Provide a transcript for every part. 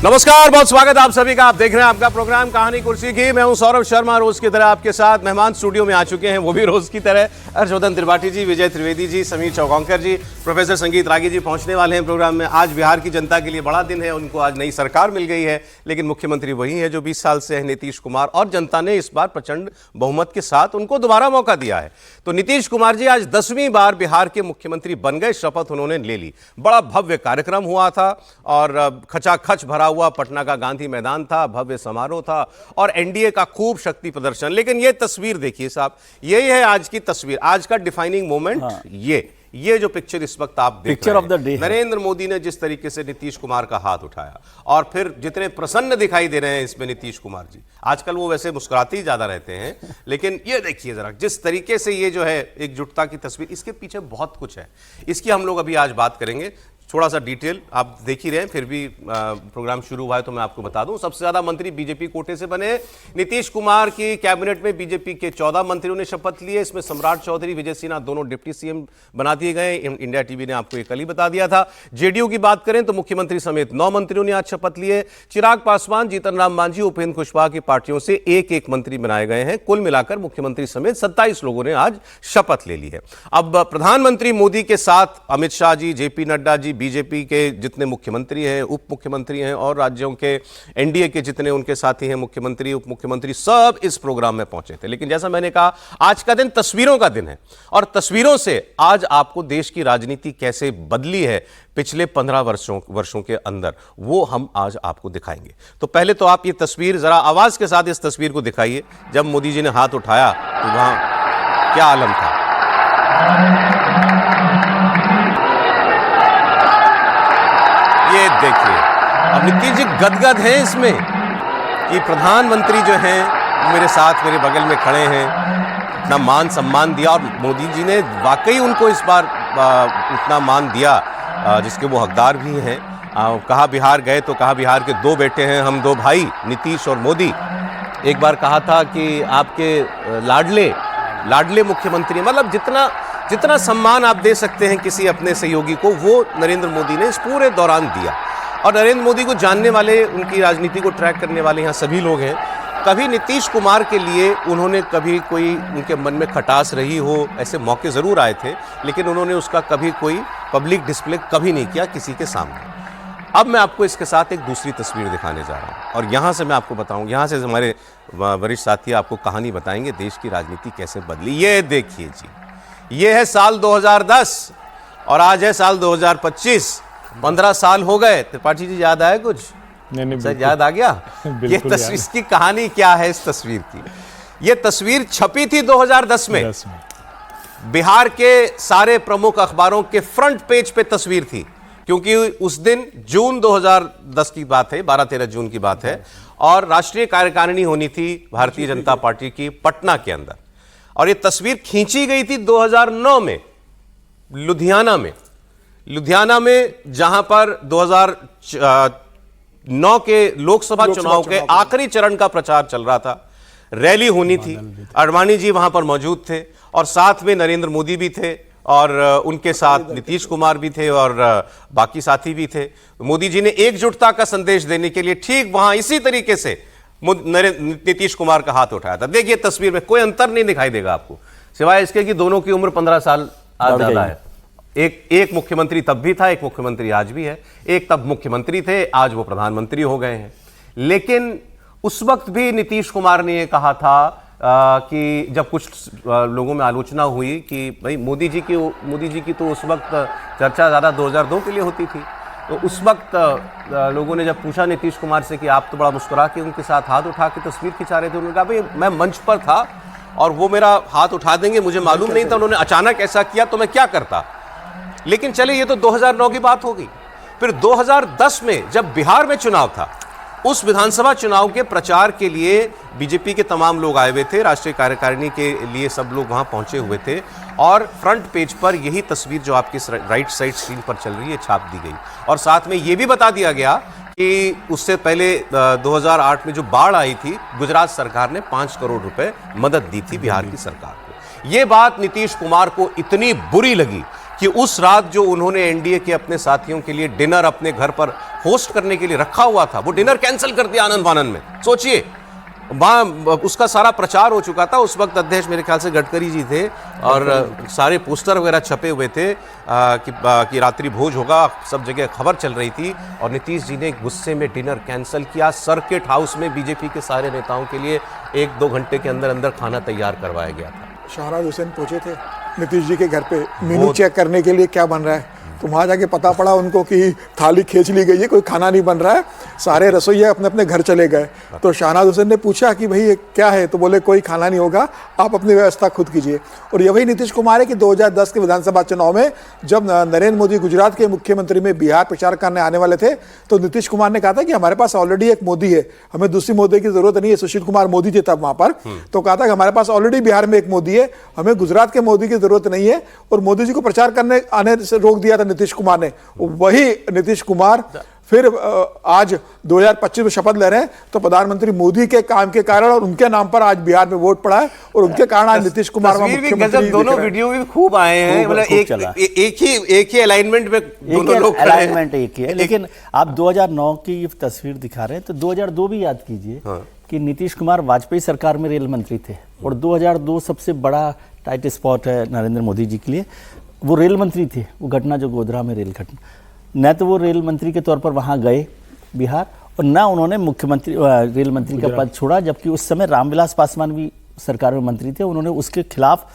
नमस्कार, बहुत स्वागत आप सभी का। आप देख रहे हैं आपका प्रोग्राम कहानी कुर्सी की। मैं हूं सौरभ शर्मा। रोज की तरह आपके साथ मेहमान स्टूडियो में आ चुके हैं, वो भी रोज की तरह हर्षवर्धन त्रिपाठी जी, विजय त्रिवेदी जी, समीर चौगांकर जी, प्रोफेसर संगीत रागी जी पहुंचने वाले हैं प्रोग्राम में। आज बिहार की जनता के लिए बड़ा दिन है। उनको आज नई सरकार मिल गई है, लेकिन मुख्यमंत्री वही है जो 20 साल से है, नीतीश कुमार। और जनता ने इस बार प्रचंड बहुमत के साथ उनको दोबारा मौका दिया है। तो नीतीश कुमार जी आज 10वीं बार बिहार के मुख्यमंत्री बन गए। शपथ उन्होंने ले ली। बड़ा भव्य कार्यक्रम हुआ था और खचाखच भरा हुआ पटना का गांधी मैदान था, भव्य समारोह था और एनडीए का खूब शक्ति प्रदर्शन। लेकिन ये तस्वीर देखिए साहब, यही है आज की तस्वीर, आज का डिफाइनिंग मोमेंट। हाँ। ये जो पिक्चर इस वक्त आप देख रहे हैं, नरेंद्र मोदी ने जिस तरीके से नीतीश कुमार का हाथ उठाया और फिर जितने प्रसन्न दिखाई दे रहे हैं इसमें नीतीश कुमार जी। आजकल वो वैसे मुस्कुराते ही ज्यादा रहते हैं, लेकिन ये देखिए जरा जिस तरीके से ये जो है एकजुटता की तस्वीर, इसके पीछे बहुत कुछ है। इसकी हम लोग अभी आज बात करेंगे, थोड़ा सा डिटेल आप देख ही रहे हैं। फिर भी प्रोग्राम शुरू हुआ है तो मैं आपको बता दूं, सबसे ज्यादा मंत्री बीजेपी कोटे से बने। नीतीश कुमार की कैबिनेट में बीजेपी के 14 मंत्रियों ने शपथ लिए। इसमें सम्राट चौधरी, विजय सिन्हा दोनों डिप्टी सीएम बना दिए गए। इंडिया टीवी ने आपको ये कल ही बता दिया था। जेडीयू की बात करें तो मुख्यमंत्री समेत 9 मंत्रियों ने आज शपथ लिए। चिराग पासवान, जीतन राम मांझी, उपेंद्र कुशवाहा की पार्टियों से एक एक मंत्री बनाए गए हैं। कुल मिलाकर मुख्यमंत्री समेत 27 लोगों ने आज शपथ ले ली है। अब प्रधानमंत्री मोदी के साथ अमित शाह जी, जेपी नड्डा जी, बीजेपी के जितने मुख्यमंत्री हैं, उप मुख्यमंत्री हैं और राज्यों के एनडीए के जितने उनके साथी हैं, मुख्यमंत्री, उप मुख्यमंत्री, सब इस प्रोग्राम में पहुंचे थे। लेकिन जैसा मैंने कहा, आज का दिन तस्वीरों का दिन है और तस्वीरों से आज आपको देश की राजनीति कैसे बदली है पिछले 15 वर्षों के अंदर, वो हम आज आपको दिखाएंगे। तो पहले तो आप ये तस्वीर जरा आवाज के साथ इस तस्वीर को दिखाइए। जब मोदी जी ने हाथ उठाया तो वहां क्या आलम था। ये देखिए, अब नीतीश जी गदगद हैं इसमें कि प्रधानमंत्री जो हैं मेरे साथ, मेरे बगल में खड़े हैं, इतना मान सम्मान दिया और मोदी जी ने वाकई उनको इस बार उतना मान दिया जिसके वो हकदार भी हैं। कहा बिहार गए तो कहा बिहार के 2 बेटे हैं, हम 2 भाई, नीतीश और मोदी। एक बार कहा था कि आपके लाडले मुख्यमंत्री, मतलब जितना सम्मान आप दे सकते हैं किसी अपने सहयोगी को, वो नरेंद्र मोदी ने इस पूरे दौरान दिया। और नरेंद्र मोदी को जानने वाले, उनकी राजनीति को ट्रैक करने वाले यहाँ सभी लोग हैं। कभी नीतीश कुमार के लिए उन्होंने कभी कोई उनके मन में खटास रही हो, ऐसे मौके ज़रूर आए थे, लेकिन उन्होंने उसका कभी कोई पब्लिक डिस्प्ले कभी नहीं किया किसी के सामने। अब मैं आपको इसके साथ एक दूसरी तस्वीर दिखाने जा रहा हूँ और यहाँ से मैं आपको बताऊँ, यहाँ से हमारे वरिष्ठ साथी आपको कहानी बताएंगे देश की राजनीति कैसे बदली। ये देखिए जी, ये है साल 2010 और आज है साल 2025। 15 साल हो गए। त्रिपाठी जी याद आया कुछ? नहीं सर, याद आ गया? ये तस्वीर की कहानी क्या है इस तस्वीर की? ये तस्वीर छपी थी 2010 में। बिहार के सारे प्रमुख अखबारों के फ्रंट पेज पे तस्वीर थी, क्योंकि उस दिन जून 2010 की बात है, 12-13 जून की बात है, और राष्ट्रीय कार्यकारिणी होनी थी भारतीय जनता पार्टी की पटना के अंदर। और ये तस्वीर खींची गई थी 2009 में लुधियाना में, जहां पर 2009 के लोकसभा चुनाव के आखिरी चरण का प्रचार चल रहा था। रैली होनी थी, अडवाणी जी वहां पर मौजूद थे और साथ में नरेंद्र मोदी भी थे और उनके साथ नीतीश कुमार भी थे और बाकी साथी भी थे। मोदी जी ने एकजुटता का संदेश देने के लिए ठीक वहां इसी तरीके से नीतीश कुमार का हाथ उठाया था। देखिए तस्वीर में कोई अंतर नहीं दिखाई देगा आपको, सिवाय इसके कि दोनों की उम्र 15 साल ज्यादा है। एक मुख्यमंत्री तब भी था, एक मुख्यमंत्री आज भी है। एक तब मुख्यमंत्री थे, आज वो प्रधानमंत्री हो गए हैं। लेकिन उस वक्त भी नीतीश कुमार ने ये कहा था कि जब कुछ लोगों में आलोचना हुई कि भाई मोदी जी की तो उस वक्त चर्चा ज्यादा 2002 के लिए होती थी, तो उस वक्त लोगों ने जब पूछा नीतीश कुमार से कि आप तो बड़ा मुस्कुरा के उनके साथ हाथ उठा के तस्वीर खिंचा रहे थे, उन्होंने कहा भाई मैं मंच पर था और वो मेरा हाथ उठा देंगे, मुझे मालूम नहीं था, उन्होंने अचानक ऐसा किया तो मैं क्या करता। लेकिन चले, ये तो 2009 की बात हो गई। फिर 2010 में जब बिहार में चुनाव था, उस विधानसभा चुनाव के प्रचार के लिए बीजेपी के तमाम लोग आए हुए थे, राष्ट्रीय कार्यकारिणी के लिए सब लोग वहां पहुंचे हुए थे और फ्रंट पेज पर यही तस्वीर जो आपकी राइट साइड स्क्रीन पर चल रही है छाप दी गई। और साथ में यह भी बता दिया गया कि उससे पहले 2008 में जो बाढ़ आई थी, गुजरात सरकार ने 5 करोड़ रुपए मदद दी थी बिहार की सरकार को। यह बात नीतीश कुमार को इतनी बुरी लगी कि उस रात जो उन्होंने एनडीए के अपने साथियों के लिए डिनर अपने घर पर होस्ट करने के लिए रखा हुआ था, वो डिनर कैंसिल कर दिया आनंद फानन में। सोचिए, वहाँ उसका सारा प्रचार हो चुका था। उस वक्त अध्यक्ष मेरे ख्याल से गडकरी जी थे और सारे पोस्टर वगैरह छपे हुए थे कि रात्रि भोज होगा, सब जगह खबर चल रही थी। और नीतीश जी ने गुस्से में डिनर कैंसिल किया। सर्किट हाउस में बीजेपी के सारे नेताओं के लिए 1-2 घंटे के अंदर अंदर खाना तैयार करवाया गया था। शहराज हुसैन पहुंचे थे नीतीश जी के घर पे मेनू चेक करने के लिए क्या बन रहा है, तो वहाँ जाके पता पड़ा उनको कि थाली खींच ली गई है, कोई खाना नहीं बन रहा है, सारे रसोइया अपने अपने घर चले गए। तो शहनाज हुसैन ने पूछा कि भाई ये क्या है, तो बोले कोई खाना नहीं होगा, आप अपनी व्यवस्था खुद कीजिए। और ये वही नीतीश कुमार है कि 2010 के विधानसभा चुनाव में जब नरेंद्र मोदी गुजरात के मुख्यमंत्री में बिहार प्रचार करने आने वाले थे, तो नीतीश कुमार ने कहा था कि हमारे पास ऑलरेडी एक मोदी है, हमें दूसरी मोदी की जरूरत नहीं है। सुशील कुमार मोदी थे तब वहाँ पर, तो कहा था कि हमारे पास ऑलरेडी बिहार में एक मोदी है, हमें गुजरात के मोदी की जरूरत नहीं है। और मोदी जी को प्रचार करने आने से रोक दिया था नीतीश कुमार ने। वही नीतीश कुमार फिर आज 2025 में शपथ ले रहे हैं, तो प्रधानमंत्री मोदी के काम के कारण और उनके नाम पर आज बिहार में वोट पड़ा है, और उनके कारण आज नीतीश कुमार मुख्यमंत्री। दोनों वीडियो भी खूब आए हैं, मतलब एक ही अलाइनमेंट में दोनों लोग खड़े हैं। अलाइनमेंट एक ही है, लेकिन आप 2009 की तस्वीर दिखा रहे हैं, तो 2002 भी याद कीजिए कि नीतीश कुमार वाजपेयी सरकार में रेल मंत्री थे, और 2002 सबसे बड़ा टाइट स्पॉट है नरेंद्र मोदी जी के लिए। वो रेल मंत्री थे, वो घटना जो गोधरा में रेल घटना, न तो वो रेल मंत्री के तौर पर वहाँ गए बिहार, और न उन्होंने मुख्यमंत्री रेल मंत्री का पद छोड़ा, जबकि उस समय रामविलास पासवान भी सरकार में मंत्री थे, उन्होंने उसके खिलाफ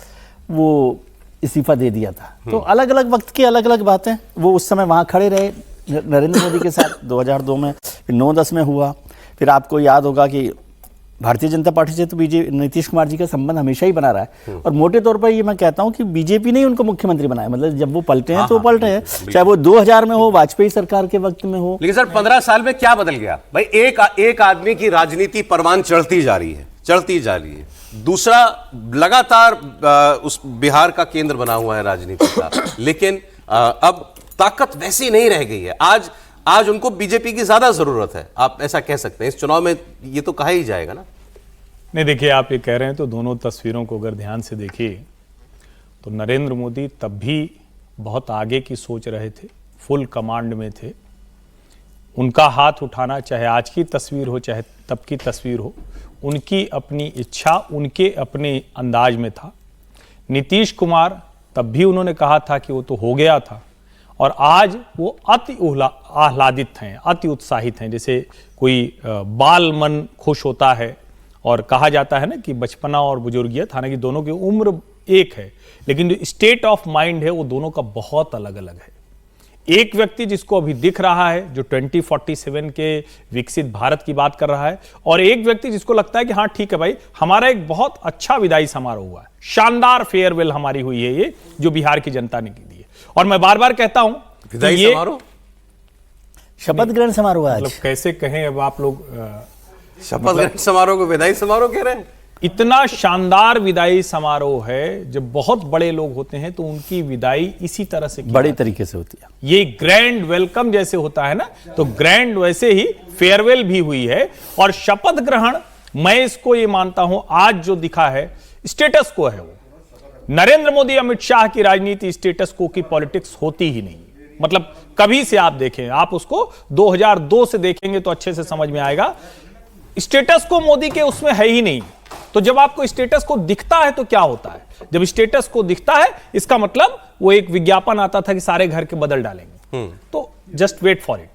वो इस्तीफा दे दिया था। तो अलग अलग वक्त की अलग अलग बातें। वो उस समय वहाँ खड़े रहे नरेंद्र मोदी के साथ 2002 में, फिर 9-10 में हुआ। फिर आपको याद होगा कि भारतीय जनता पार्टी से तो नीतीश कुमार जी का संबंध हमेशा ही बना रहा है, और मोटे तौर पर ये मैं कहता हूं कि बीजेपी ने ही उनको मुख्यमंत्री बनाया। मतलब जब वो पलटे हैं तो वो पलटे हैं, चाहे वो 2000 में हो, वाजपेयी सरकार के वक्त में हो। लेकिन सर 15 साल में क्या बदल गया भाई? एक आदमी की राजनीति परवान चढ़ती जा रही है, दूसरा लगातार उस बिहार का केंद्र बना हुआ है राजनीति का, लेकिन अब ताकत वैसी नहीं रह गई है। आज उनको बीजेपी की ज्यादा जरूरत है, आप ऐसा कह सकते हैं। इस चुनाव में ये तो कहा ही जाएगा ना। नहीं, देखिए, आप ये कह रहे हैं तो दोनों तस्वीरों को अगर ध्यान से देखिए तो नरेंद्र मोदी तब भी बहुत आगे की सोच रहे थे, फुल कमांड में थे। उनका हाथ उठाना, चाहे आज की तस्वीर हो चाहे तब की तस्वीर हो, उनकी अपनी इच्छा, उनके अपने अंदाज में था। नीतीश कुमार तब भी उन्होंने कहा था कि वो तो हो गया था, और आज वो अति आह्लादित हैं, अति उत्साहित हैं। जैसे कोई बाल मन खुश होता है, और कहा जाता है ना कि बचपना और बुजुर्गियत, हालांकि दोनों की उम्र एक है, लेकिन जो स्टेट ऑफ माइंड है वो दोनों का बहुत अलग अलग है। एक व्यक्ति जिसको अभी दिख रहा है, जो 2047 के विकसित भारत की बात कर रहा है, और एक व्यक्ति जिसको लगता है कि हाँ ठीक है भाई, हमारा एक बहुत अच्छा विदाई समारोह हुआ है, शानदार फेयरवेल हमारी हुई है, ये जो बिहार की जनता ने की दी है। और मैं बार बार कहता हूं, विदाई समारोह, शपथ ग्रहण समारोह, मतलब कैसे कहें अब आप लोग, शपथ ग्रहण समारोह को विदाई समारोह कह रहे हैं। इतना शानदार विदाई समारोह है। जब बहुत बड़े लोग होते हैं तो उनकी विदाई इसी तरह से बड़े तरीके से होती है। ये ग्रैंड वेलकम जैसे होता है ना, तो ग्रैंड वैसे ही फेयरवेल भी हुई है। और शपथ ग्रहण, मैं इसको ये मानता हूं, आज जो दिखा है स्टेटस को है। वो नरेंद्र मोदी अमित शाह की राजनीति स्टेटस को की पॉलिटिक्स होती ही नहीं। मतलब कभी से आप देखें, आप उसको 2002 से देखेंगे तो अच्छे से समझ में आएगा। स्टेटस को मोदी के उसमें है ही नहीं। तो जब आपको स्टेटस को दिखता है तो क्या होता है? जब स्टेटस को दिखता है, इसका मतलब वो एक विज्ञापन आता था कि सारे घर के बदल डालेंगे, तो जस्ट वेट फॉर इट।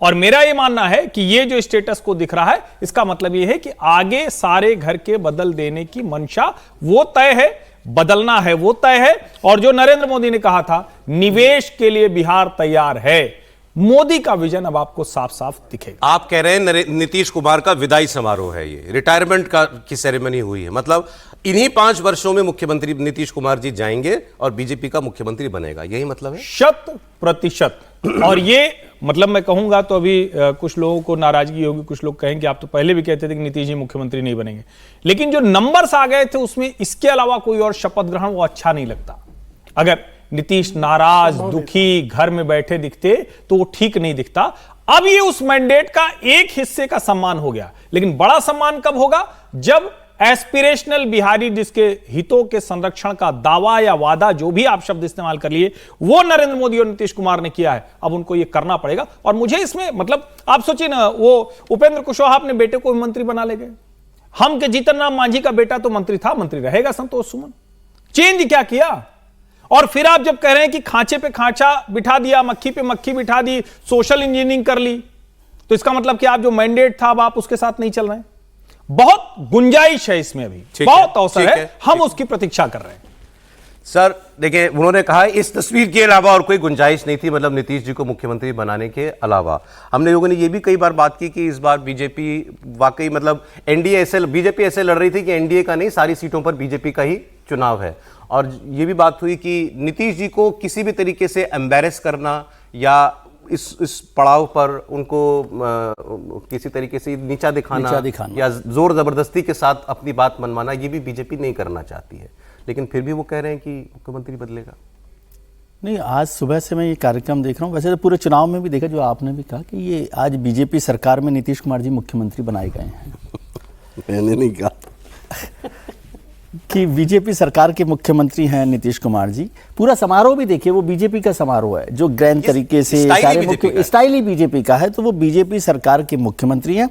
और मेरा ये मानना है कि ये जो स्टेटस को दिख रहा है, इसका मतलब ये है कि आगे सारे घर के बदल देने की मंशा वो तय है, बदलना है वो तय है। और जो नरेंद्र मोदी ने कहा था, निवेश के लिए बिहार तैयार है, मोदी का विजन अब आपको साफ साफ दिखेगा। आप कह रहे हैं नीतीश कुमार का विदाई समारोह है, ये रिटायरमेंट की सेरेमनी हुई है, मतलब इन्हीं 5 वर्षों में मुख्यमंत्री नीतीश कुमार जी जाएंगे और बीजेपी का मुख्यमंत्री बनेगा, यही मतलब है? 100%। और ये मतलब मैं कहूंगा तो अभी कुछ लोगों को नाराजगी होगी, कुछ लोग कहेंगे आप तो पहले भी कहते थे कि नीतीश जी मुख्यमंत्री नहीं बनेंगे, लेकिन जो नंबर्स आ गए थे उसमें इसके अलावा कोई और शपथ ग्रहण वो अच्छा नहीं लगता। अगर नीतीश नाराज, दुखी, घर में बैठे दिखते तो वो ठीक नहीं दिखता। अब ये उस मैंडेट का एक हिस्से का सम्मान हो गया, लेकिन बड़ा सम्मान कब होगा? जब एस्पिरेशनल बिहारी जिसके हितों के संरक्षण का दावा या वादा, जो भी आप शब्द इस्तेमाल कर लिए, वो नरेंद्र मोदी और नीतीश कुमार ने किया है। अब उनको ये करना पड़ेगा। और मुझे इसमें मतलब आप सोचिए ना, वो उपेंद्र कुशवाहा अपने बेटे को मंत्री बना ले गए। हम के जीतन राम मांझी का बेटा तो मंत्री था, मंत्री रहेगा संतोष सुमन। चेंज क्या किया? और फिर आप जब कह रहे हैं कि खांचे पे खांचा बिठा दिया, मक्खी पे मक्खी बिठा दी, सोशल इंजीनियरिंग कर ली, तो इसका मतलब कि आप जो मैंडेट था अब आप उसके साथ नहीं चल रहे हैं। बहुत गुंजाइश है इसमें, अभी बहुत अवसर है, हम उसकी प्रतीक्षा कर रहे हैं। सर देखिए, उन्होंने कहा इस तस्वीर के अलावा और कोई गुंजाइश नहीं थी, मतलब नीतीश जी को मुख्यमंत्री बनाने के अलावा। हमने लोगों ने ये भी कई बार बात की कि इस बार बीजेपी वाकई मतलब एनडीए ऐसे, बीजेपी ऐसे लड़ रही थी कि एनडीए का नहीं, सारी सीटों पर बीजेपी का ही चुनाव है। और ये भी बात हुई कि नीतीश जी को किसी भी तरीके से एम्बेरस करना या इस पड़ाव पर उनको किसी तरीके से नीचा दिखाना या जोर जबरदस्ती के साथ अपनी बात मनवाना, ये भी बीजेपी नहीं करना चाहती है। लेकिन फिर भी वो कह रहे हैं कि मुख्यमंत्री बदलेगा। नहीं, आज सुबह से मैं ये कार्यक्रम देख रहा हूँ, वैसे तो पूरे चुनाव में भी देखा, जो आपने भी कहा कि ये आज बीजेपी सरकार में नीतीश कुमार जी मुख्यमंत्री बनाए गए हैं। मैंने नहीं कहा कि बीजेपी सरकार के मुख्यमंत्री हैं नीतीश कुमार जी। पूरा समारोह भी देखिए, वो बीजेपी का समारोह है, जो ग्रैंड तरीके से सारे मुख्य स्टाइल ही बीजेपी का है, तो वो बीजेपी सरकार के मुख्यमंत्री हैं।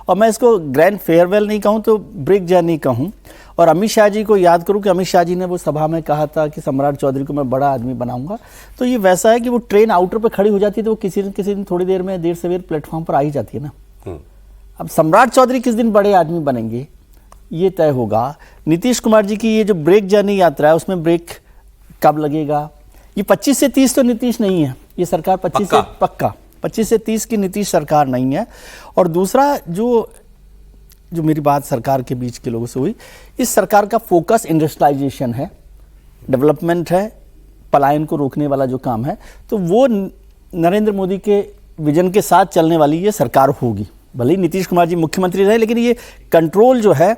और मैं इसको ग्रैंड फेयरवेल नहीं कहूँ तो ब्रेक जर्नी कहूँ। और अमित शाह जी को याद करूँ कि अमित शाह जी ने वो सभा में कहा था कि सम्राट चौधरी को मैं बड़ा आदमी बनाऊंगा। तो ये वैसा है कि वो ट्रेन आउटर पे खड़ी हो जाती है तो वो किसी न किसी दिन थोड़ी देर में देर सवेर प्लेटफॉर्म पर आ ही जाती है ना। अब सम्राट चौधरी किस दिन बड़े आदमी बनेंगे ये तय होगा। नीतीश कुमार जी की ये जो ब्रेक जर्नी यात्रा है, उसमें ब्रेक कब लगेगा? ये 25 से 30 तो नीतीश नहीं है, ये सरकार 25 से 30 की नीतीश सरकार नहीं है। और दूसरा, जो मेरी बात सरकार के बीच के लोगों से हुई, इस सरकार का फोकस इंडस्ट्रियलाइजेशन है, डेवलपमेंट है, पलायन को रोकने वाला जो काम है, तो वो नरेंद्र मोदी के विजन के साथ चलने वाली ये सरकार होगी। भले ही नीतीश कुमार जी मुख्यमंत्री रहे, लेकिन ये कंट्रोल जो है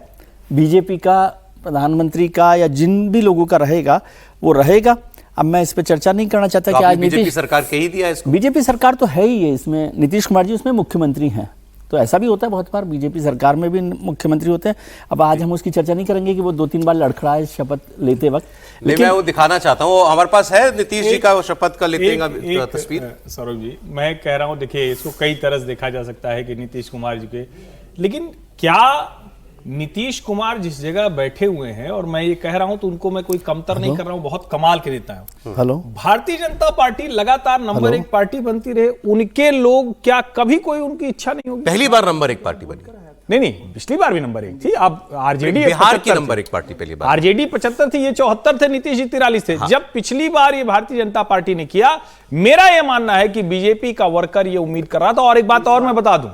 बीजेपी का, प्रधानमंत्री का या जिन भी लोगों का रहेगा वो रहेगा। अब मैं इस पे चर्चा नहीं करना चाहता कि आज बीजेपी सरकार कह ही दिया इसको। बीजेपी सरकार तो है ही है, इसमें नीतीश कुमार जी उसमें मुख्यमंत्री हैं। तो ऐसा भी होता है बहुत बार, बीजेपी सरकार में भी मुख्यमंत्री होते हैं। अब आज हम उसकी चर्चा नहीं करेंगे कि वो 2-3 बार लड़खड़ाए शपथ लेते वक्त, लेकिन मैं वो दिखाना चाहता हूँ, हमारे पास है नीतीश जी का शपथ का लेते हैं तस्वीर। सौरभ जी, मैं कह रहा हूँ, देखिए इसको कई तरह से देखा जा सकता है कि नीतीश कुमार जी के, लेकिन क्या नीतीश कुमार जिस जगह बैठे हुए हैं, और मैं ये कह रहा हूं तो उनको मैं कोई कमतर नहीं कर रहा हूं, बहुत कमाल के देता हूं। हेलो, भारतीय जनता पार्टी लगातार नंबर 1 पार्टी बनती रहे, उनके लोग क्या कभी कोई उनकी इच्छा नहीं होगी? पहली बार नंबर 1 पार्टी बनी। नहीं, पिछली बार भी नंबर 1 थी। अब आरजेडी बिहार की नंबर 1 पार्टी पहली बार, आरजेडी 75 थी, ये 74 थे, नीतीश जी 43 थे। जब पिछली बार ये भारतीय जनता पार्टी ने किया, मेरा यह मानना है कि बीजेपी का वर्कर ये उम्मीद कर रहा था। और एक बात और मैं बता दूं,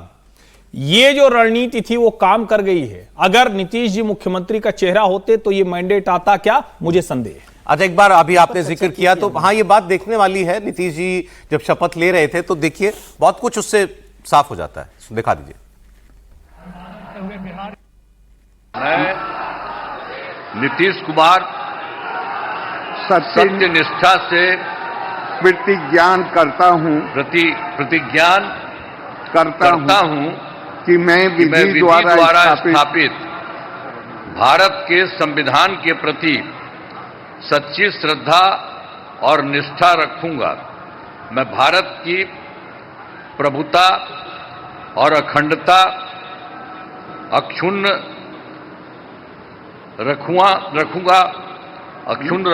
ये जो रणनीति थी वो काम कर गई है। अगर नीतीश जी मुख्यमंत्री का चेहरा होते तो ये मैंडेट आता क्या, मुझे संदेह है। अच्छा, एक बार अभी आपने जिक्र किया तो हाँ, ये बात देखने वाली है। नीतीश जी जब शपथ ले रहे थे तो देखिए बहुत कुछ उससे साफ हो जाता है, दिखा दीजिए। मैं नीतीश कुमार सत्य निष्ठा से प्रतिज्ञान करता हूं कि मैं विधि द्वारा स्थापित भारत के संविधान के प्रति सच्ची श्रद्धा और निष्ठा रखूंगा। मैं भारत की प्रभुता और अखंडता अक्षुण्ण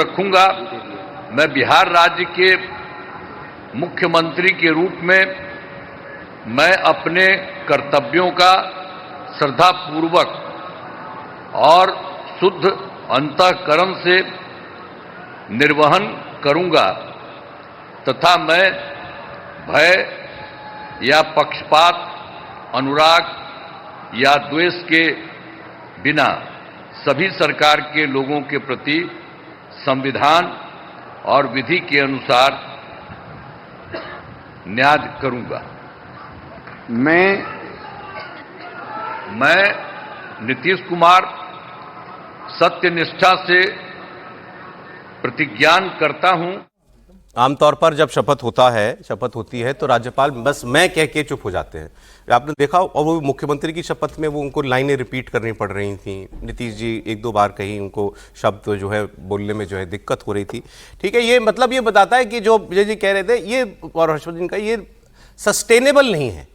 रखूंगा। मैं बिहार राज्य के मुख्यमंत्री के रूप में मैं अपने कर्तव्यों का श्रद्धापूर्वक और शुद्ध अंतःकरण से निर्वहन करूंगा तथा मैं भय या पक्षपात, अनुराग या द्वेष के बिना सभी सरकार के लोगों के प्रति संविधान और विधि के अनुसार न्याय करूंगा। मैं नीतीश कुमार सत्यनिष्ठा से प्रतिज्ञान करता हूं। आमतौर पर जब शपथ होती है तो राज्यपाल बस मैं कह के चुप हो जाते हैं। आपने देखा, और वो मुख्यमंत्री की शपथ में वो उनको लाइनें रिपीट करनी पड़ रही थी। नीतीश जी एक दो बार कहीं उनको शब्द जो है बोलने में जो है दिक्कत हो रही थी। ठीक है, ये मतलब ये बताता है कि जो विजय जी कह रहे थे ये और हर्षवर्धन का, ये सस्टेनेबल नहीं है,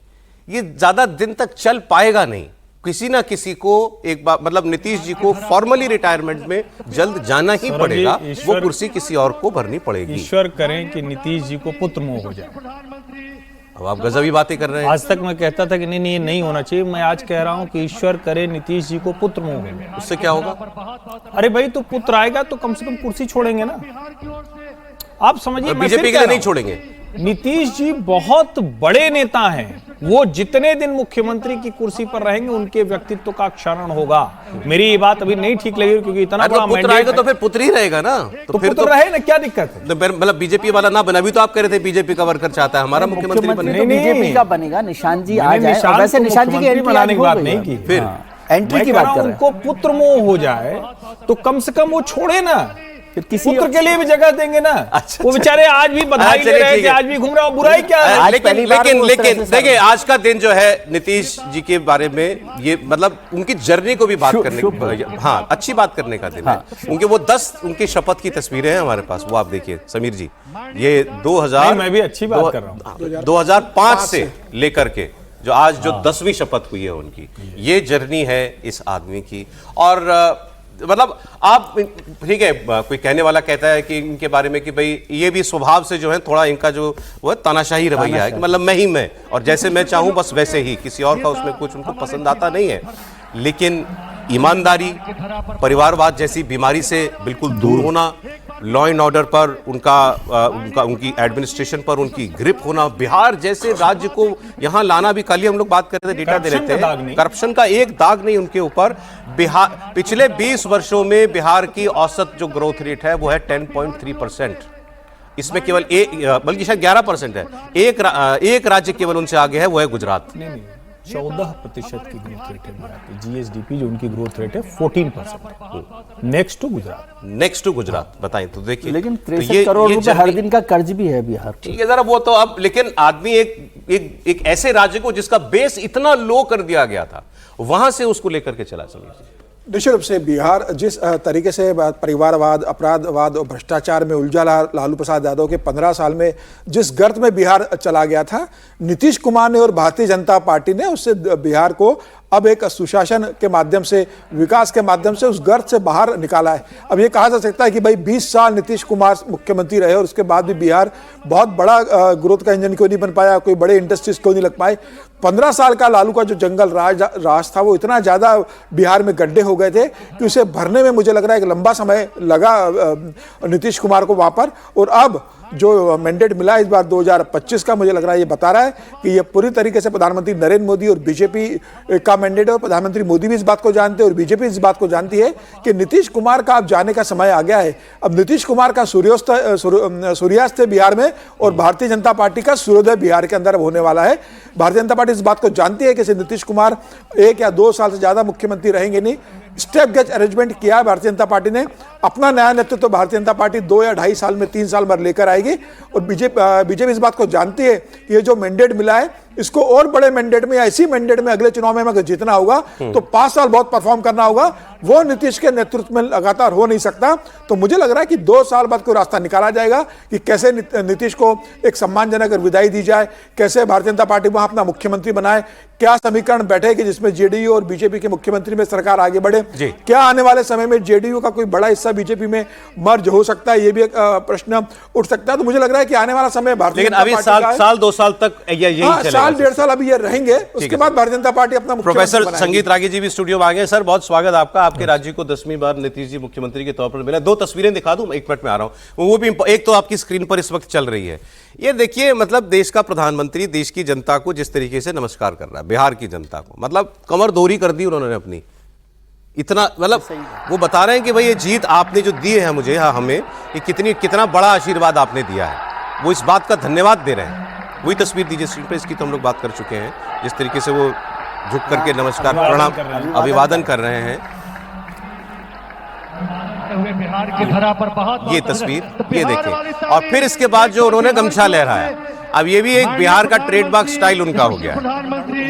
ये ज़्यादा दिन तक चल पाएगा नहीं। किसी ना किसी को एक बार मतलब नीतीश जी को फॉर्मली रिटायरमेंट में जल्द जाना ही पड़ेगा, वो कुर्सी किसी और को भरनी पड़ेगी। ईश्वर करें कि नीतीश जी को पुत्र मोह हो जाए। अब आप गजबी बातें कर रहे हैं। आज तक मैं कहता था कि नहीं ये नहीं होना चाहिए, मैं आज कह रहा हूं कि ईश्वर करे नीतीश जी को पुत्र मोह हो जाए। उससे क्या होगा? अरे भाई, तो पुत्र आएगा तो कम से कम कुर्सी छोड़ेंगे ना। आप समझिए, बीजेपी के लिए नहीं छोड़ेंगे। नीतीश जी बहुत बड़े नेता हैं, वो जितने दिन मुख्यमंत्री की कुर्सी पर रहेंगे उनके व्यक्तित्व का क्षरण होगा। मेरी ये बात अभी नहीं ठीक लगेगी क्योंकि इतना बड़ा पुत्र आएगा तो फिर पुत्र ही रहेगा ना, तो फिर पुत्र रहे ना, क्या दिक्कत है? मतलब बीजेपी वाला ना बना भी, तो आप कह रहे थे बीजेपी का वर्कर चाहता है हमारा मुख्यमंत्री बने। तो बीजेपी का बनेगा, निशान जी आ जाए। और वैसे निशान जी की एंट्री बनाने की बात नहीं की, फिर एंट्री की बात कर रहे हैं। उनको पुत्र मोह हो जाए तो कम से कम वो छोड़े ना, फिर किसी पुत्र के लिए भी जगह देंगे ना। अच्छा, वो बेचारे आज भी बधाई दे रहे हैं कि आज भी घूम रहा हूं, बुराई क्या है? लेकिन देखिए, आज का दिन जो है नीतीश जी के बारे में ये मतलब उनकी जर्नी को भी बात करने की, हाँ अच्छी बात करने का दिन है। उनके वो 10 उनकी शपथ की तस्वीरें हैं हमारे पास, वो आप देखिए समीर जी। ये 2000 मैं भी अच्छी बात कर रहा हूँ, 2005 से लेकर के जो आज जो 10वीं शपथ हुई है उनकी, ये जर्नी है इस आदमी की। और मतलब आप ठीक है, कोई कहने वाला कहता है कि इनके बारे में कि भाई ये भी स्वभाव से जो है थोड़ा इनका जो वो तानाशाही रवैया है कि मतलब मैं ही मैं, और जैसे मैं चाहूं बस वैसे ही, किसी और का उसमें कुछ उनको पसंद आता नहीं है। लेकिन ईमानदारी, परिवारवाद जैसी बीमारी से बिल्कुल दूर होना, लॉ एंड ऑर्डर पर उनकी एडमिनिस्ट्रेशन पर उनकी ग्रिप होना, बिहार जैसे राज्य को यहां लाना भी, कल ही हम लोग बात कर रहे थे, डेटा दे रहे थे, करप्शन का एक दाग नहीं उनके ऊपर। बिहार पिछले 20 वर्षों में बिहार की औसत जो ग्रोथ रेट है वो है 10.3%। इसमें केवल बल्कि शायद 11% है। एक राज्य केवल उनसे आगे है, वो है गुजरात। 14% की ग्रोथ रेट है बिहार की। जीएसडीपी जो उनकी ग्रोथ रेट है 14%। नेक्स्ट टू गुजरात बताएं तो देखिए। लेकिन 63 करोड़ रुपए हर दिन का कर्ज भी है बिहार। ठीक है, जरा वो तो अब, लेकिन आदमी एक ऐसे राज्य को जिसका बेस इतना लो कर दिया गया था, वहां से उसको लेकर के चला। निश्चित रूप से बिहार जिस तरीके से परिवारवाद, अपराधवाद और भ्रष्टाचार में उलझा लालू प्रसाद यादव के 15 साल में जिस गर्त में बिहार चला गया था, नीतीश कुमार ने और भारतीय जनता पार्टी ने उससे बिहार को अब एक सुशासन के माध्यम से, विकास के माध्यम से उस गर्त से बाहर निकाला है। अब ये कहा जा सकता है कि भाई 20 साल नीतीश कुमार मुख्यमंत्री रहे और उसके बाद भी बिहार बहुत बड़ा ग्रोथ का इंजन क्यों नहीं बन पाया, कोई बड़े इंडस्ट्रीज क्यों नहीं लग पाए। 15 साल का लालू का जो जंगल राज था, वो इतना ज़्यादा बिहार में गड्ढे हो गए थे कि उसे भरने में मुझे लग रहा है कि लंबा समय लगा नीतीश कुमार को वहाँ पर। और अब जो मैंडेट मिला इस बार 2025 का, मुझे लग रहा है ये बता रहा है कि ये पूरी तरीके से प्रधानमंत्री नरेंद्र मोदी और बीजेपी का मैंडेट है। और प्रधानमंत्री मोदी भी इस बात को जानते हैं और बीजेपी इस बात को जानती है कि नीतीश कुमार का अब जाने का समय आ गया है। अब नीतीश कुमार का सूर्यास्त है बिहार में, और भारतीय जनता पार्टी का सूर्योदय बिहार के अंदर होने वाला है। भारतीय जनता पार्टी इस बात को जानती है कि नीतीश कुमार 1 या 2 साल से ज्यादा मुख्यमंत्री रहेंगे नहीं। स्टेप गेज अरेंजमेंट किया है भारतीय जनता पार्टी ने। अपना नया नेतृत्व तो भारतीय जनता पार्टी 2 या 2.5 साल में 3 साल भर लेकर आएगी। और बीजेपी इस बात को जानती है कि ये जो मैंडेट मिला है, इसको और बड़े मैंडेट में या इसी मैंडेट में अगले चुनाव में अगर जीतना होगा तो 5 साल बहुत परफॉर्म करना होगा। वो नीतीश के नेतृत्व में लगातार हो नहीं सकता। तो मुझे लग रहा है कि 2 साल बाद कोई रास्ता निकाला जाएगा कि कैसे नीतीश को एक सम्मानजनक विदाई दी जाए, कैसे भारतीय जनता पार्टी वहां अपना मुख्यमंत्री बनाए, क्या समीकरण बैठे कि जिसमें जेडीयू और बीजेपी के मुख्यमंत्री में सरकार आगे बढ़े, क्या आने वाले समय में जेडीयू का कोई बड़ा हिस्सा बीजेपी में मर्ज हो सकता है, ये भी एक प्रश्न उठ सकता है। तो मुझे लग रहा है कि आने वाला समय भारतीय जनता पार्टी साल 2 साल तक यही चलेगा, साल 1.5 साल अभी ये रहेंगे, उसके बाद भारतीय जनता पार्टी अपना प्रोफेसर संगीत रागी जी भी स्टूडियो में आ गए। सर बहुत स्वागत आपका। आपके राज्य को 10वीं बार नीतीश जी मुख्यमंत्री के तौर पर मिला। 2 तस्वीरें दिखा दूं, 1 मिनट में आ रहा हूं। वो भी एक तो आपकी स्क्रीन पर इस वक्त चल रही है, ये देखिए, मतलब देश का प्रधानमंत्री देश की जनता को जिस तरीके से नमस्कार कर रहा है, बिहार की जनता को, मतलब कमर दोहरी कर दी उन्होंने अपनी। इतना मतलब वो बता रहे हैं कि भाई ये जीत आपने जो दी है मुझे, हमें, ये कितना बड़ा आशीर्वाद आपने दिया है, वो इस बात का धन्यवाद दे रहे हैं। वही तस्वीर दीजिए स्क्रीन पर, इसकी तो हम लोग बात कर चुके हैं, जिस तरीके से वो झुक करके नमस्कार, प्रणाम, अभिवादन कर रहे हैं। हुए बिहार की धरा पर बहुत ये तस्वीर ये देखिए, और फिर इसके बाद जो उन्होंने गमछा लहराया, अब ये भी एक बिहार का ट्रेडमार्क स्टाइल उनका हो गया है। प्रधानमंत्री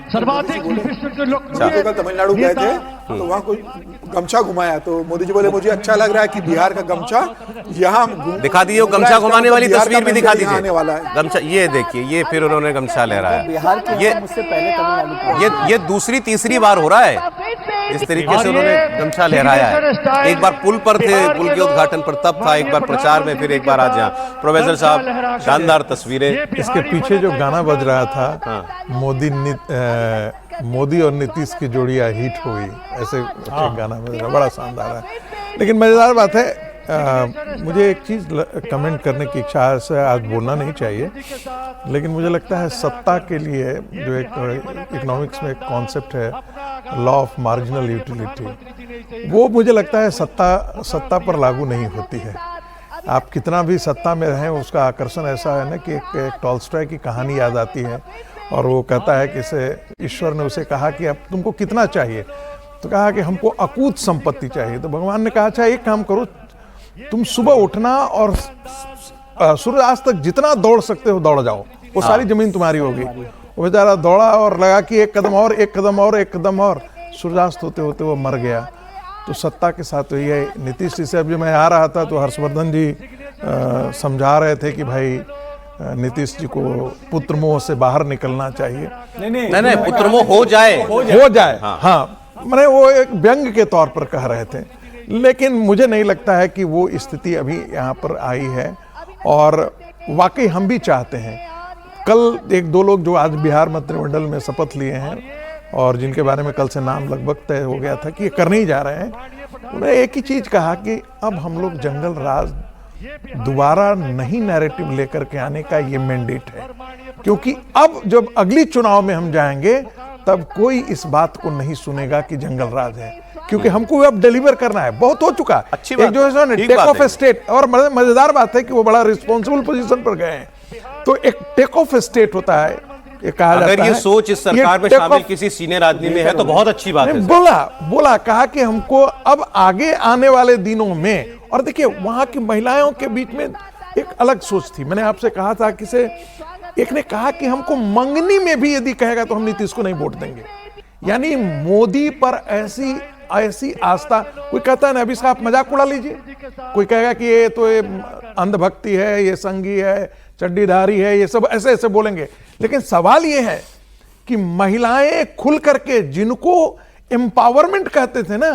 सर्वाधिक विशिष्ट जो लोग कल तमिलनाडु गए थे तो वहाँ कोई गमछा घुमाया तो मोदी जी बोले मुझे अच्छा लग रहा है कि बिहार का गमछा यहाँ दिखा दीजिए, वो गमछा घुमाने वाली बिहार का तस्वीर भी दिखा मैसेज आने वाला दीजिए। है। गमछा ये देखिए, ये फिर उन्होंने गमछा लहराया। बिहार के ये मुझसे पहले तमिलनाडु ये दूसरी तीसरी बार हो रहा है जिस तरीके से उन्होंने गमछा लहराया है। एक बार पुल पर थे, पुल के उद्घाटन पर तब था, एक बार प्रचार में, फिर एक बार आज यहाँ। प्रोफेसर साहब, शानदार तस्वीरें। इसके पीछे जो गाना बज रहा था, मोदी और नीतीश की जोड़ियां हिट हुई, ऐसे एक गाना बज रहा, बड़ा शानदार है। लेकिन मजेदार बात है, मुझे एक चीज कमेंट करने की इच्छा से आज बोलना नहीं चाहिए, लेकिन मुझे लगता है सत्ता के लिए जो एक इकोनॉमिक्स में एक कॉन्सेप्ट है लॉ ऑफ मार्जिनल यूटिलिटी, वो मुझे लगता है सत्ता पर लागू नहीं होती है। आप कितना भी सत्ता में रहें, उसका आकर्षण ऐसा है ना कि एक टॉल्स्टॉय की कहानी याद आती है, और वो कहता है कि ईश्वर ने उसे कहा कि अब तुमको कितना चाहिए, तो कहा कि हमको अकूत संपत्ति चाहिए। तो भगवान ने कहा अच्छा एक काम करो, तुम सुबह उठना और सूर्यास्त तक जितना दौड़ सकते हो दौड़ जाओ, वो सारी जमीन तुम्हारी होगी। वो बेचारा दौड़ा और लगा कि एक कदम और, एक कदम और, एक कदम और, सूर्यास्त होते होते वो मर गया। तो सत्ता के साथ तो ये नीतीश जी से अब जब मैं आ रहा था तो हर्षवर्धन जी समझा रहे थे कि भाई नीतीश जी को पुत्र मोह से बाहर निकलना चाहिए। नहीं, पुत्र मोह हो जाए। हाँ, मैंने वो एक व्यंग के तौर पर कह रहे थे, लेकिन मुझे नहीं लगता है कि वो स्थिति अभी यहाँ पर आई है, और वाकई हम भी चाहते हैं। कल एक दो लोग जो आज बिहार मंत्रिमंडल में शपथ लिए हैं और जिनके बारे में कल से नाम लगभग तय हो गया था कि ये करने ही जा रहे हैं, उन्होंने एक ही चीज कहा कि अब हम लोग जंगल राज दोबारा नहीं नैरेटिव लेकर के आने का ये मैंडेट है, क्योंकि अब जब अगली चुनाव में हम जाएंगे तब कोई इस बात को नहीं सुनेगा कि जंगल राज है, क्योंकि हमको अब डिलीवर करना है, बहुत हो चुका है। अच्छी बात, जो है टेक ऑफ स्टेट, और मजेदार बात है कि वो बड़ा रिस्पॉन्सिबल पोजीशन पर गए हैं, तो एक टेक ऑफ स्टेट होता है, ये कहा जाता है। अगर ये सोच इस सरकार में शामिल किसी सीनियर आदमी में है तो बहुत अच्छी बात है। बोला कहा कि हमको अब आगे आने वाले दिनों में, और देखिए वहां की महिलाओं के बीच में एक अलग सोच थी। मैंने आपसे कहा था कि एक ने कहा कि हमको मंगनी में भी यदि कहेगा तो हम नीतीश को नहीं वोट देंगे। यानी मोदी पर ऐसी आस्था, कोई कहता है ना अभी आप मजाक उड़ा लीजिए, कोई कहेगा कि ये तो अंधभक्ति है, ये संगी है, चड्डीधारी है, ये सब ऐसे ऐसे बोलेंगे। लेकिन सवाल ये है कि महिलाएं खुल करके, जिनको एम्पावरमेंट कहते थे ना,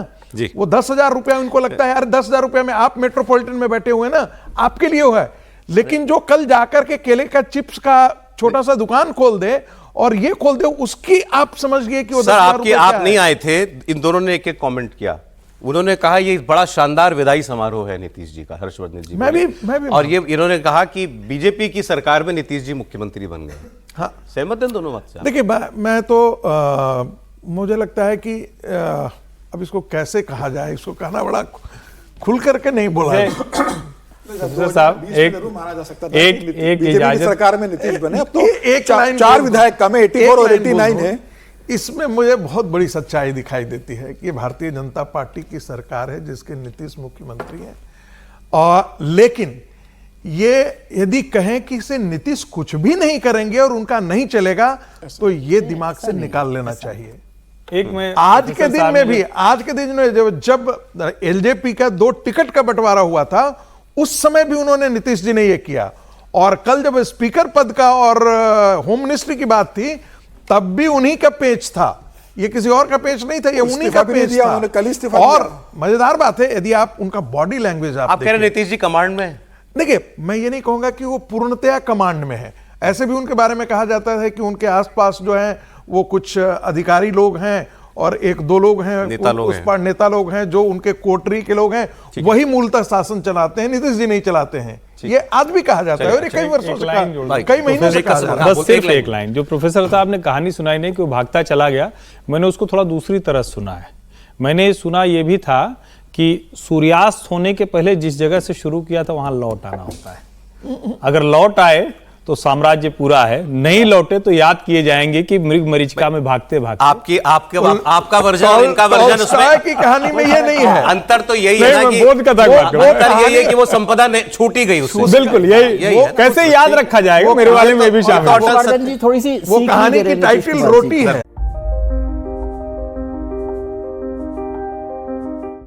वो 10,000 रुपया उनको लगता है यार 10,000 रुपया में आप मेट्रोपॉलिटन में बैठे हुए ना, आपके लिए वो है। लेकिन जो कल जाकर के केले का चिप्स का छोटा सा दुकान खोल दे और ये खोल दे, उसकी आप समझिए कि वो सर आपके आप नहीं आए थे, इन दोनों ने एक एक कमेंट किया। उन्होंने कहा ये बड़ा शानदार विदाई समारोह है नीतीश जी का, हर्षवर्धन जी। मैं भी और ये इन्होंने कहा कि बीजेपी की सरकार में नीतीश जी मुख्यमंत्री बन गए। हाँ, सहमत हैं दोनों बात से? देखिए मैं तो मुझे लगता है कि अब इसको कैसे कहा जाए, इसको कहना बड़ा खुल करके नहीं बोला है। साहब एक इजाजत, सरकार में नीतीश बने, अब तो एक चार विधायक कम है, 84 और 89 है। इसमें मुझे बहुत बड़ी सच्चाई दिखाई देती है कि भारतीय जनता पार्टी की सरकार है जिसके नीतीश मुख्यमंत्री हैं, और लेकिन ये यदि कहें कि से नीतीश कुछ भी नहीं करेंगे और उनका नहीं चलेगा, तो ये दिमाग से निकाल लेना चाहिए। आज के दिन में जब एलजेपी का 2 टिकट का बंटवारा हुआ था, उस समय भी उन्होंने नीतीश जी ने यह किया, और कल जब स्पीकर पद का और होम मिनिस्ट्री की बात थी तब भी उन्हीं का पेच था, ये किसी और का पेच नहीं था, ये उन्हीं का पेच था। और मजेदार बात है, यदि आप उनका बॉडी लैंग्वेज आप कह रहे नीतीश जी कमांड में, देखिए मैं ये नहीं कहूंगा कि वो पूर्णतया कमांड में है, ऐसे भी उनके बारे में कहा जाता है कि उनके आसपास जो है वो कुछ अधिकारी लोग हैं और 1-2 लोग हैं, नेता लोग हैं जो उनके कोटरी के लोग हैं, वही मूलतः शासन चलाते हैं, नीतीश जी नहीं चलाते हैं। ये आज भी कहा जाता है, और कई वर्षों से, कई महीनों से कहा जाता है। बस सिर्फ एक लाइन, जो प्रोफेसर साहब ने कहानी सुनाई नहीं कि वो भागता चला गया, मैंने उसको थोड़ा दूसरी तरह सुना है। मैंने सुना ये भी था कि सूर्यास्त होने के पहले जिस जगह से शुरू किया था वहां लौट आना होता है। अगर लौट आए तो साम्राज्य पूरा है, नहीं लौटे तो याद किए जाएंगे कि मृग मरीचिका में भागते भागते। आपका वर्जन और इनका वर्जन, उसमें की कहानी में ये नहीं है। अंतर तो यही है ना कि बोध कथा की बात कर रहा हूं। अंतर यही है कि वो संपदा छूटी गई उससे। बिल्कुल यही है। कैसे याद रखा जाएगा, मेरे वाले में भी शामिल। गोवर्धन जी थोड़ी सी वो कहानी की टाइटल रोटी है।